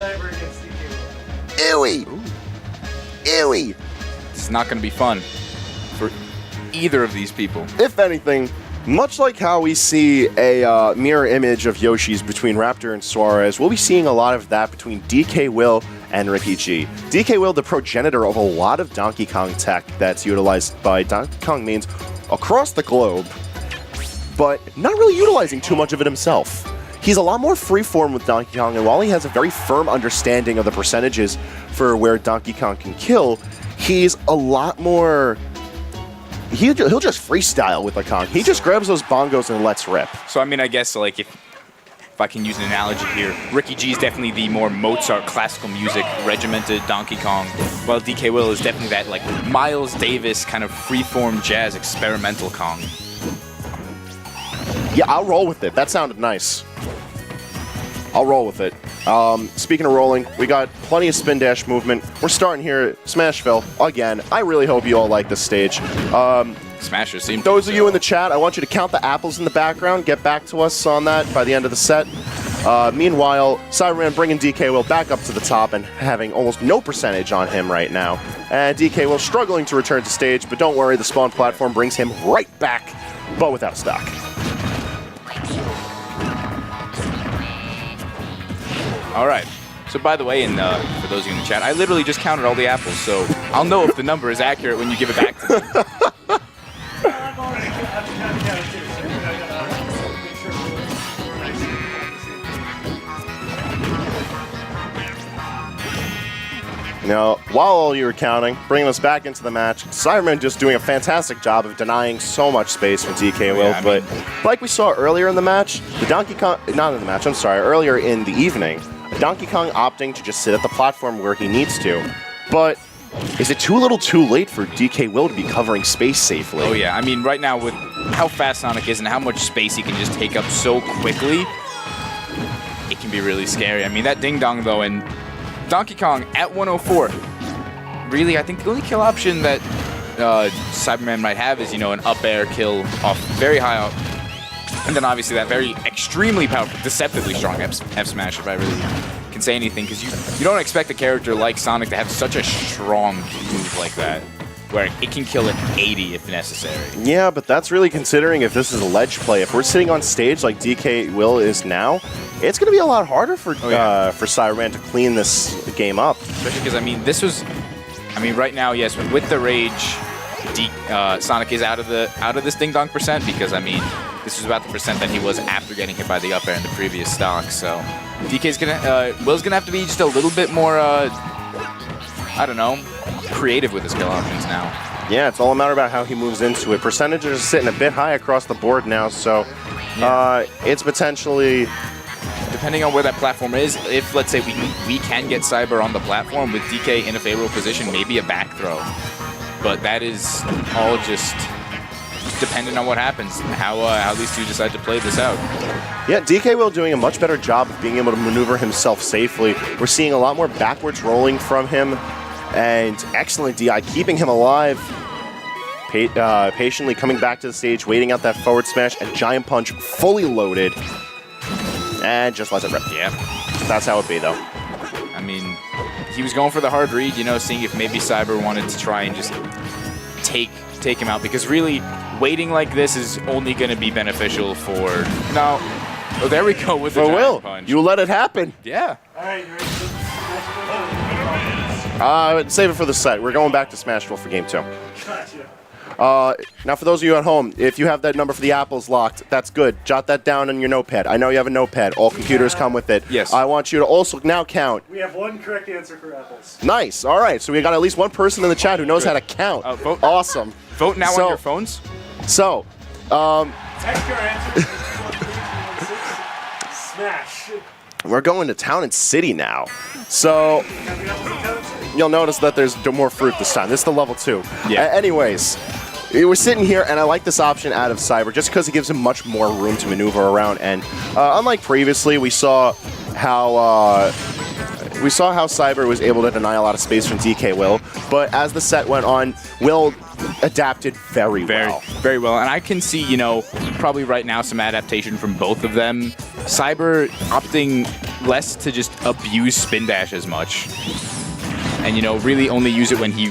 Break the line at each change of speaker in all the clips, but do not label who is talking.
Cyber against DKWill.
Ewy! Ewy!
It's not going to be fun for either of these people.
If anything, much like how we see a mirror image of Yoshi's between Raptor and Suarez, we'll be seeing a lot of that between DKWill and Ricky G. DKWill, the progenitor of a lot of Donkey Kong tech that's utilized by Donkey Kong mains across the globe, but not really utilizing too much of it himself. He's a lot more freeform with Donkey Kong, and while he has a very firm understanding of the percentages for where Donkey Kong can kill, he's a lot more... He'll just freestyle with the Kong. He just grabs those bongos and lets rip.
So, I mean, I guess, like, if I can use an analogy here, Ricky G is definitely the more Mozart classical music regimented Donkey Kong, while DKWill is definitely that, like, Miles Davis kind of freeform jazz experimental Kong.
Yeah, I'll roll with it. That sounded nice. I'll roll with it. Speaking of rolling, we got plenty of spin dash movement. We're starting here at Smashville again. I really hope you all like this stage.
Smashers seem
Those of you in the chat, I want you to count the apples in the background. Get back to us on that by the end of the set. Meanwhile, Cyberman bringing DKWill back up to the top and having almost no percentage on him right now. And DKWill struggling to return to stage, but don't worry, the spawn platform brings him right back, but without stock.
All right. So, by the way, and for those of you in the chat, I literally just counted all the apples, so I'll know if the number is accurate when you give it back to me.
Now, while you were counting, bringing us back into the match, Cyberman just doing a fantastic job of denying so much space from DKWill,
Yeah,
but like we saw earlier in the match, the Donkey Kong, not in the match, I'm sorry, earlier in the evening, Donkey Kong opting to just sit at the platform where he needs to. But is it too little too late for DKWill to be covering space safely?
Oh, yeah. I mean, right now, with how fast Sonic is and how much space he can just take up so quickly, it can be really scary. I mean, that ding-dong, though, and Donkey Kong at 104. Really, I think the only kill option that Cyberman might have is, you know, an up air kill off very high up. And then obviously that very extremely powerful, deceptively strong F smash, if I really can say anything, because you don't expect a character like Sonic to have such a strong move like that, where it can kill at 80 if necessary.
Yeah, but that's really considering if this is a ledge play. If we're sitting on stage like DKWill is now, it's going to be a lot harder for Cyberman to clean this game up.
Especially because, I mean, this was... I mean, right now, yes, with the rage, Sonic is out of this ding-dong percent because, I mean, this was about the percent that he was after getting hit by the up air in the previous stock. So Will's gonna have to be just a little bit more, I don't know, creative with his kill options now.
Yeah, it's all a matter about how he moves into it. Percentages are sitting a bit high across the board now, so it's potentially...
Depending on where that platform is, if, let's say, we can get Cyber on the platform with DK in a favorable position, maybe a back throw. But that is all just dependent on what happens, how these two decide to play this out.
Yeah, DKWill doing a much better job of being able to maneuver himself safely. We're seeing a lot more backwards rolling from him, and excellent DI, keeping him alive. Patiently coming back to the stage, waiting out that forward smash, and Giant Punch fully loaded. And just lets it rip.
Yeah.
That's how it be, though.
I mean, he was going for the hard read, you know, seeing if maybe Cyber wanted to try and just take him out, because really, waiting like this is only going to be beneficial for... No. Oh, there we go with the Giant Punch.
You let it happen.
Yeah.
All right, you ready?
Save it for the set. We're going back to Smashville for Game 2.
Gotcha.
Now, for those of you at home, if you have that number for the apples locked, that's good. Jot that down on your notepad. I know you have a notepad. All computers come with it.
Yes.
I want you to also now count.
We have one correct answer for apples.
Nice. All right. So we got at least one person in the chat who knows how to count.
Vote.
Awesome.
Vote now on your phones.
So,
Text your answer. Smash.
we're going to Town and City now. So, you'll notice that there's more fruit this time. This is the level 2.
Yeah.
Anyways, we're sitting here, and I like this option out of Cyber just because it gives him much more room to maneuver around. And unlike previously, we saw how Cyber was able to deny a lot of space from DKWill. But as the set went on, Will adapted very well.
Very well. And I can see, you know, probably right now some adaptation from both of them. Cyber opting less to just abuse spin dash as much. And, you know, really only use it when he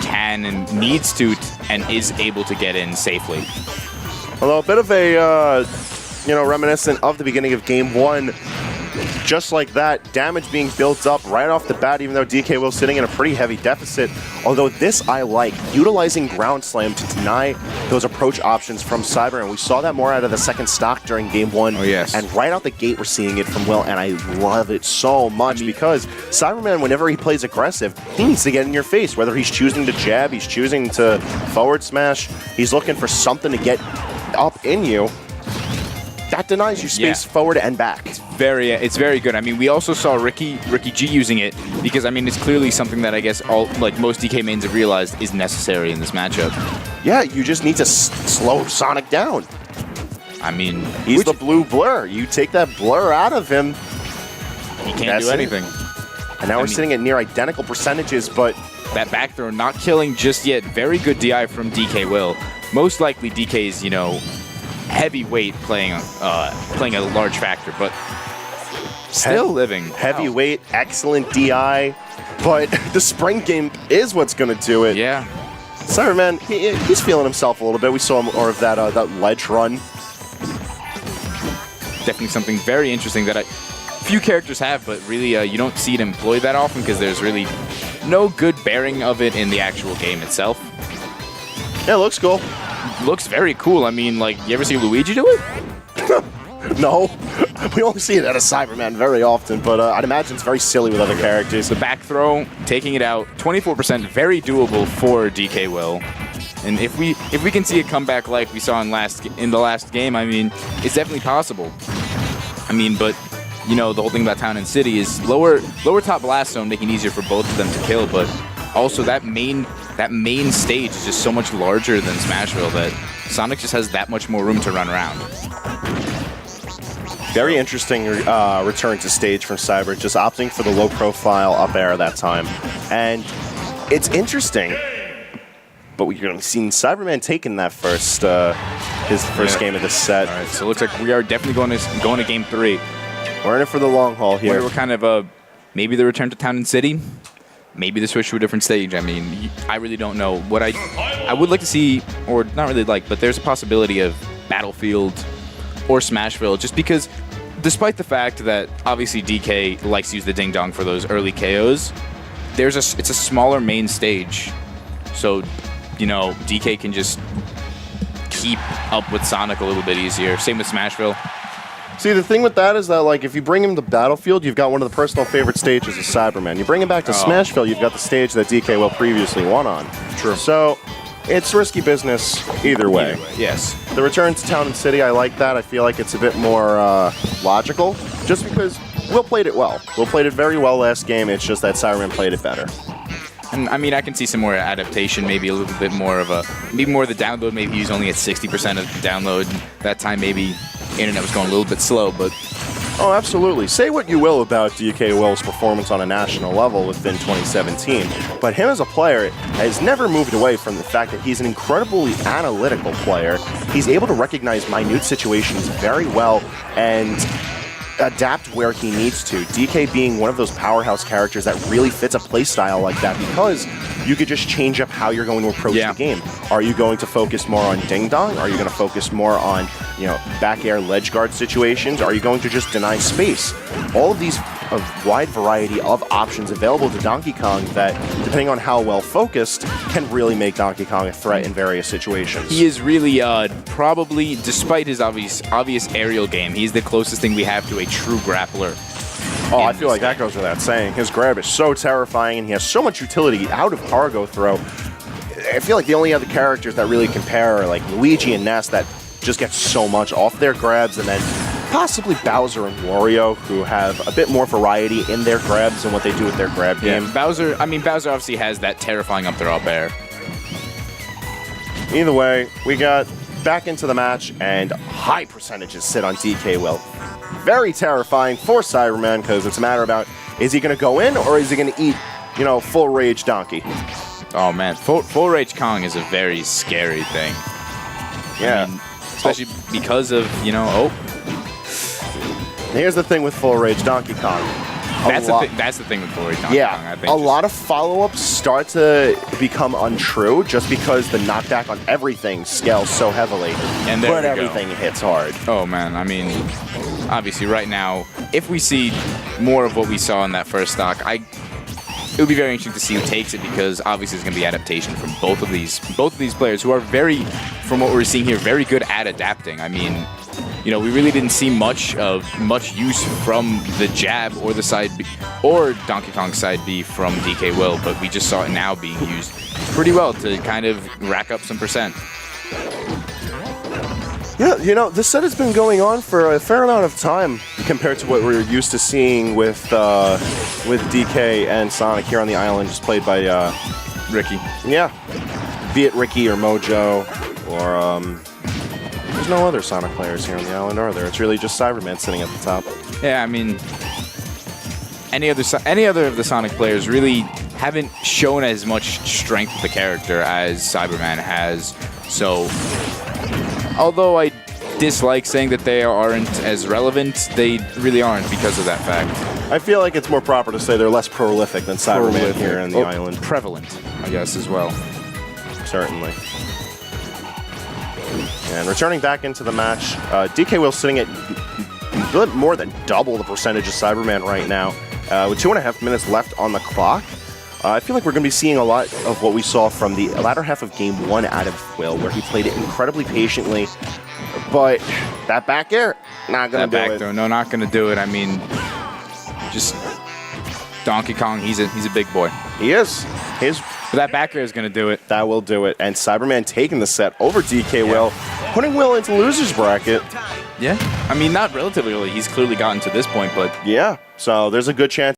can and needs to and is able to get in safely.
Although a bit of a, you know, reminiscent of the beginning of Game 1. Just like that, damage being built up right off the bat, even though DKWill sitting in a pretty heavy deficit. Although this I like, utilizing Ground Slam to deny those approach options from Cyber, and we saw that more out of the second stock during Game 1.
Oh, yes.
And right out the gate, we're seeing it from Will, and I love it so much because Cyberman, whenever he plays aggressive, he needs to get in your face. Whether he's choosing to jab, he's choosing to forward smash, he's looking for something to get up in you. That denies you space forward and back.
It's very good. I mean, we also saw Ricky G using it because, I mean, it's clearly something that I guess most DK mains have realized is necessary in this matchup.
Yeah, you just need to slow Sonic down.
I mean,
he's the blue blur. You take that blur out of him,
he can't do anything.
And now we're sitting at near identical percentages, but
that back throw not killing just yet. Very good DI from DKWill. Most likely DK's, you know, heavyweight playing a large factor, but still living.
Heavyweight, excellent DI, but the spring game is what's going to do it.
Yeah.
Cyberman, he's feeling himself a little bit. We saw more of that ledge run.
Definitely something very interesting that few characters have, but really you don't see it employed that often because there's really no good bearing of it in the actual game itself.
Yeah, it looks cool.
Looks very cool. I mean, like, you ever see Luigi do it?
No. We only see it at a Cyberman very often, but I'd imagine it's very silly with other characters.
The back throw, taking it out, 24%, very doable for DKWill. And if we can see a comeback like we saw in the last game, I mean, it's definitely possible. I mean, but you know, the whole thing about Town and City is lower top blast zone making it easier for both of them to kill, but also that main stage is just so much larger than Smashville that Sonic just has that much more room to run around.
Very interesting return to stage from Cyber, just opting for the low-profile up air that time. And it's interesting, but we've seen Cyberman taking that his first game of the set.
All right, so it looks like we are definitely going to Game 3.
We're in it for the long haul here.
We're kind of maybe the return to Town and City, maybe the switch to a different stage. I mean, I really don't know. What I would like to see, or not really like, but there's a possibility of Battlefield or Smashville, just because despite the fact that obviously DK likes to use the Ding Dong for those early KOs, it's a smaller main stage. So, you know, DK can just keep up with Sonic a little bit easier. Same with Smashville.
See, the thing with that is that, like, if you bring him to Battlefield, you've got one of the personal favorite stages of Cyberman. You bring him back to Smashville, you've got the stage that DKWill previously won on.
True.
So, it's risky business either way.
Yes.
The return to Town and City, I like that. I feel like it's a bit more logical, just because Will played it well. Will played it very well last game, it's just that Cyberman played it better.
And I mean, I can see some more adaptation, maybe a little bit more of the download. Maybe he was only at 60% of the download. That time, maybe internet was going a little bit slow, but
oh, absolutely. Say what you will about DKWill's performance on a national level within 2017, but him as a player has never moved away from the fact that he's an incredibly analytical player. He's able to recognize minute situations very well and adapt where he needs to. DK being one of those powerhouse characters that really fits a playstyle like that because you could just change up how you're going to approach the game. Are you going to focus more on Ding Dong? Are you going to focus more on, you know, back air ledge guard situations? Are you going to just deny space? All of these wide variety of options available to Donkey Kong that, depending on how well focused, can really make Donkey Kong a threat in various situations.
He is really probably, despite his obvious aerial game, he's the closest thing we have to a true grappler.
Oh, I feel like that goes without saying. His grab is so terrifying, and he has so much utility out of cargo throw. I feel like the only other characters that really compare are like Luigi and Ness that just get so much off their grabs, and then possibly Bowser and Wario, who have a bit more variety in their grabs and what they do with their grab game.
Bowser obviously has that terrifying up throw up air.
Either way, we got back into the match, and high percentages sit on DKWill. Very terrifying for Cyberman, because it's a matter about, is he going to go in, or is he going to eat, you know, full rage Donkey?
Oh man, full rage Kong is a very scary thing.
Yeah.
I mean, especially because of, you know,
Here's the thing with full rage Donkey Kong.
That's the thing with full rage Donkey Kong, I think.
A lot of follow-ups start to become untrue just because the knockback on everything scales so heavily.
And there
but
we
everything
go.
hits hard.
Oh, man. I mean, obviously, right now, if we see more of what we saw in that first stock, it would be very interesting to see who takes it, because obviously there's going to be adaptation from both of these players who are very, from what we're seeing here, very good at adapting. I mean, you know, we really didn't see much use from the jab or the side B, or Donkey Kong side B from DKWill, but we just saw it now being used pretty well to kind of rack up some percent.
Yeah, you know, this set has been going on for a fair amount of time compared to what we're used to seeing with DK and Sonic here on the island, just played by
Ricky.
Yeah, be it Ricky or Mojo or there's no other Sonic players here on the island, are there? It's really just Cyberman sitting at the top.
Yeah, I mean, any other of the Sonic players really haven't shown as much strength of the character as Cyberman has. So, although I dislike saying that they aren't as relevant, they really aren't because of that fact.
I feel like it's more proper to say they're less prolific than Cyberman here on the island.
Prevalent, I guess, as well.
Certainly. And returning back into the match, DKWill sitting at more than double the percentage of Cyberman right now, with 2.5 minutes left on the clock. I feel like we're going to be seeing a lot of what we saw from the latter half of Game 1 out of Will, where he played it incredibly patiently, but that back air, not going to do it.
That back throw, no, not going to do it. I mean, just Donkey Kong, he's a big boy.
He is.
But that back air is going to do it.
That will do it. And Cyberman taking the set over DKWill, putting Will into loser's bracket.
Yeah. I mean, not relatively early. He's clearly gotten to this point, but...
Yeah. So there's a good chance